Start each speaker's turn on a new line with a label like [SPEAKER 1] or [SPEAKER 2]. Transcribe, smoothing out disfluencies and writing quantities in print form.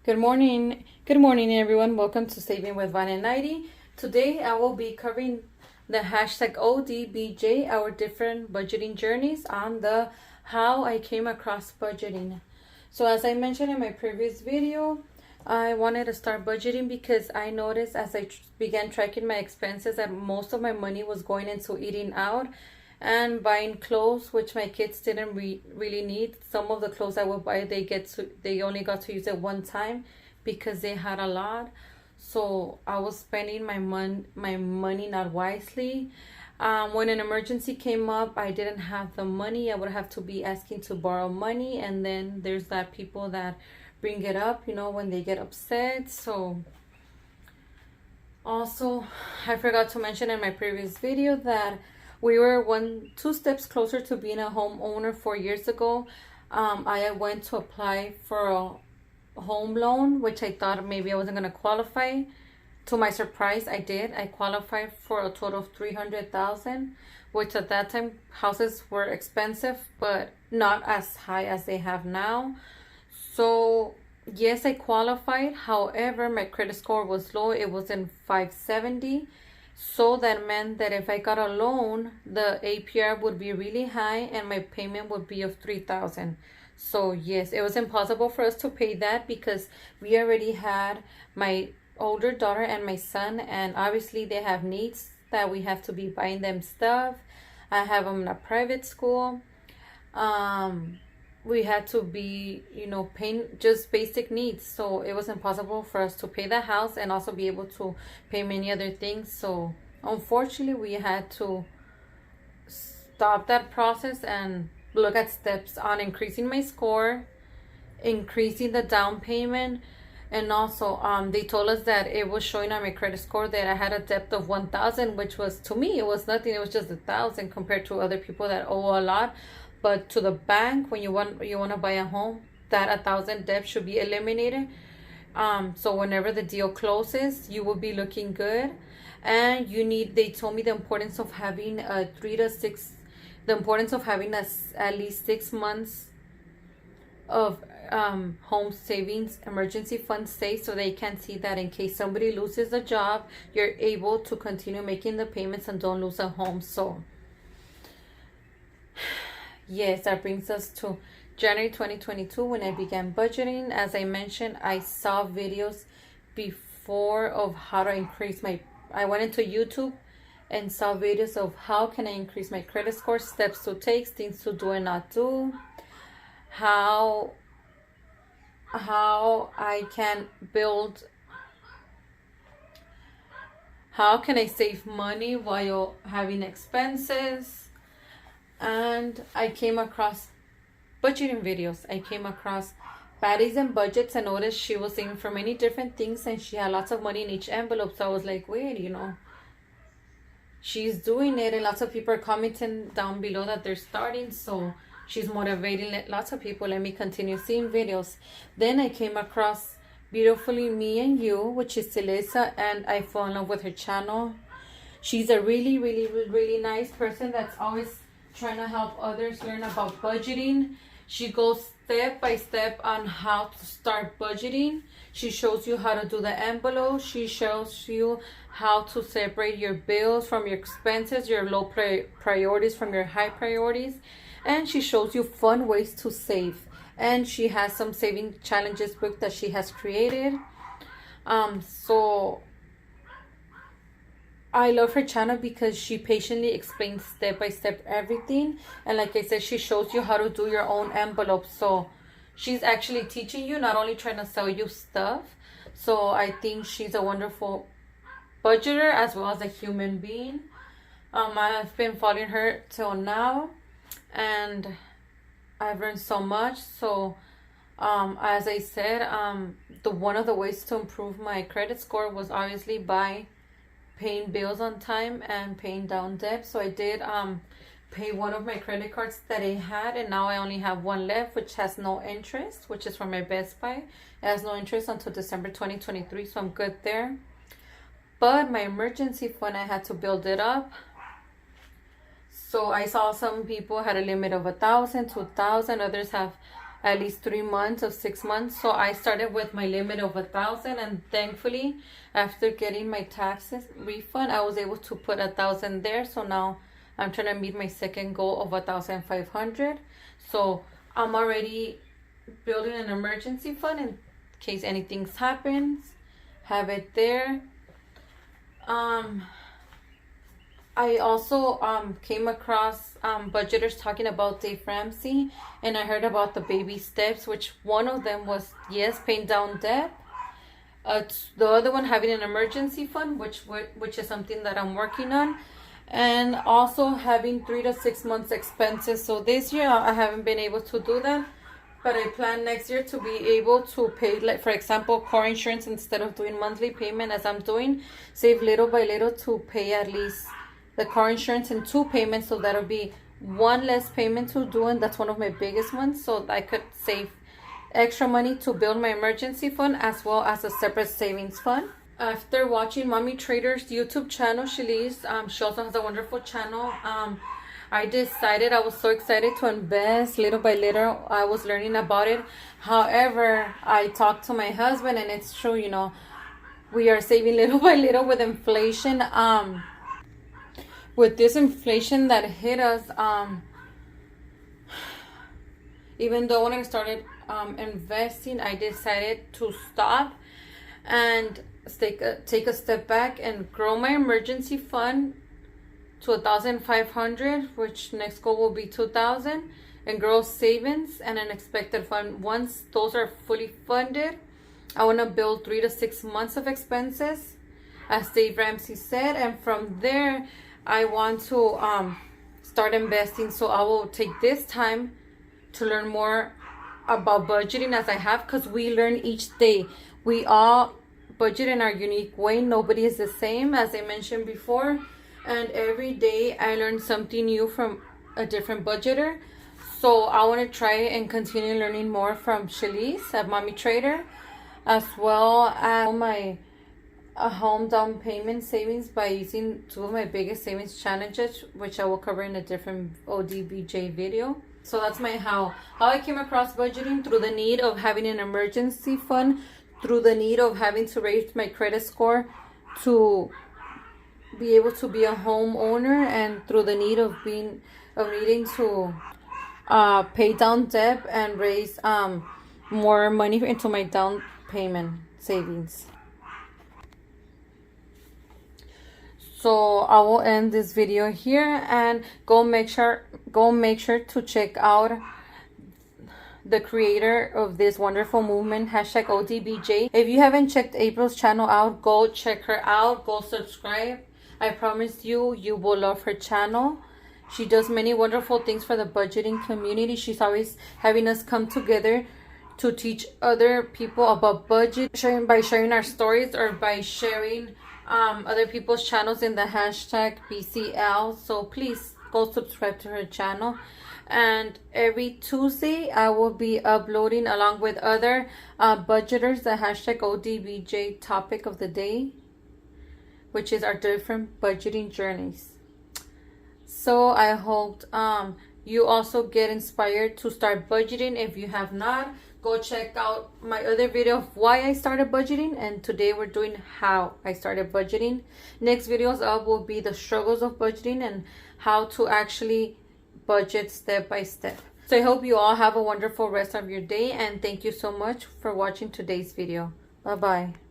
[SPEAKER 1] Good morning, everyone. Welcome to Saving with Vine and Nighty. Today, I will be covering the hashtag ODBJ, our different budgeting journeys on the how I came across budgeting. So, as I mentioned in my previous video, I wanted to start budgeting because I noticed as I began tracking my expenses that most of my money was going into eating out and buying clothes, which my kids didn't really need. Some of the clothes I would buy, they only got to use it one time because they had a lot. So I was spending my money not wisely. When an emergency came up, I didn't have the money. I would have to be asking to borrow money, and then there's that people that bring it up, when they get upset. So also, I forgot to mention in my previous video that we were 2 steps closer to being a homeowner 4 years ago. I went to apply for a home loan, which I thought maybe I wasn't going to qualify. To my surprise, I did. I qualified for a total of $300,000, which at that time houses were expensive, but not as high as they have now. So yes, I qualified. However, my credit score was low. It was in 570. So that meant that if I got a loan, the APR would be really high and my payment would be of $3,000. So yes, it was impossible for us to pay that because we already had my older daughter and my son, and obviously they have needs that we have to be buying them stuff. I have them in a private school. We had to be, paying just basic needs. So it was impossible for us to pay the house and also be able to pay many other things. So unfortunately, we had to stop that process and look at steps on increasing my score, increasing the down payment. And also, they told us that it was showing on my credit score that I had a debt of 1,000, which was, to me, it was nothing. It was just 1,000 compared to other people that owe a lot. But to the bank, when you want to buy a home, that 1,000 debt should be eliminated. So whenever the deal closes, you will be looking good. And they told me the importance of having at least 6 months of home savings, emergency fund saved, so they can see that in case somebody loses a job, you're able to continue making the payments and don't lose a home. So yes, that brings us to January 2022 when I began budgeting. As I mentioned, I saw videos before of how to increase I went into YouTube and saw videos of how can I increase my credit score, steps to take, things to do and not do, how I can how can I save money while having expenses. And I came across budgeting videos. I came across Baddies and Budgets and noticed she was saving for many different things and she had lots of money in each envelope. So I was like, wait, she's doing it, and lots of people are commenting down below that they're starting. So she's motivating lots of people. Let me continue seeing videos. Then I came across Beautifully Me and You, which is Celisa, and I fell in love with her channel. She's a really, really, really nice person that's always trying to help others learn about budgeting. She goes step by step on how to start budgeting. She shows you how to do the envelope. She shows you how to separate your bills from your expenses, your low priorities from your high priorities. And she shows you fun ways to save. And she has some saving challenges book that she has created. So I love her channel because she patiently explains step by step everything. And like I said, she shows you how to do your own envelopes. So she's actually teaching you, not only trying to sell you stuff. So I think she's a wonderful budgeter as well as a human being. I've been following her till now, and I've learned so much. So as I said, one of the ways to improve my credit score was obviously by paying bills on time and paying down debt. So I did pay one of my credit cards that I had, and now I only have one left, which has no interest, which is from my Best Buy. It has no interest until December 2023, so I'm good there. But my emergency fund, I had to build it up. So I saw some people had a limit of 1,000, 2,000. Others have at least 3 months of 6 months. So I started with my limit of 1,000, and thankfully after getting my taxes refund, I was able to put 1,000 there. So now I'm trying to meet my second goal of 1,500. So I'm already building an emergency fund in case anything happens. Have it there. I also came across budgeters talking about Dave Ramsey, and I heard about the baby steps, which one of them was, yes, paying down debt. The other one, having an emergency fund, which is something that I'm working on, and also having 3 to 6 months expenses. So this year I haven't been able to do that, but I plan next year to be able to pay, like for example, car insurance instead of doing monthly payment as I'm doing, save little by little to pay at least the car insurance in 2 payments. So that'll be 1 less payment to do, and that's one of my biggest ones. So I could save extra money to build my emergency fund as well as a separate savings fund. After watching Mommy Trader's YouTube channel, she also has a wonderful channel. I decided, I was so excited to invest little by little. I was learning about it. However, I talked to my husband, and it's true, you know, we are saving little by little with inflation. With this inflation that hit us, even though when I started investing, I decided to stop and take a step back and grow my emergency fund to 1,500, which next goal will be 2,000, and grow savings and an expected fund. Once those are fully funded, I want to build 3 to 6 months of expenses, as Dave Ramsey said, and from there I want to start investing. So I will take this time to learn more about budgeting as I have, because we learn each day. We all budget in our unique way. Nobody is the same, as I mentioned before, and every day I learn something new from a different budgeter. So I want to try and continue learning more from Shalise at Mommy Trader, as well as my home down payment savings by using 2 of my biggest savings challenges, which I will cover in a different ODBJ video. So that's how I came across budgeting, through the need of having an emergency fund, through the need of having to raise my credit score to be able to be a homeowner, and through the need of needing to pay down debt and raise more money into my down payment savings. So I will end this video here, and go make sure to check out the creator of this wonderful movement, #ODBJ. If you haven't checked April's channel out, go check her out, go subscribe. I promise you will love her channel. She does many wonderful things for the budgeting community. She's always having us come together to teach other people about budget, by sharing our stories, or by sharing other people's channels in the #BCL. So please go subscribe to her channel. And every Tuesday I will be uploading, along with other budgeters, the #ODBJ topic of the day, which is our different budgeting journeys. So I hope you also get inspired to start budgeting. If you have not, go check out my other video of why I started budgeting, and today we're doing how I started budgeting. Next videos up will be the struggles of budgeting and how to actually budget step by step. So I hope you all have a wonderful rest of your day, and thank you so much for watching today's video. Bye bye.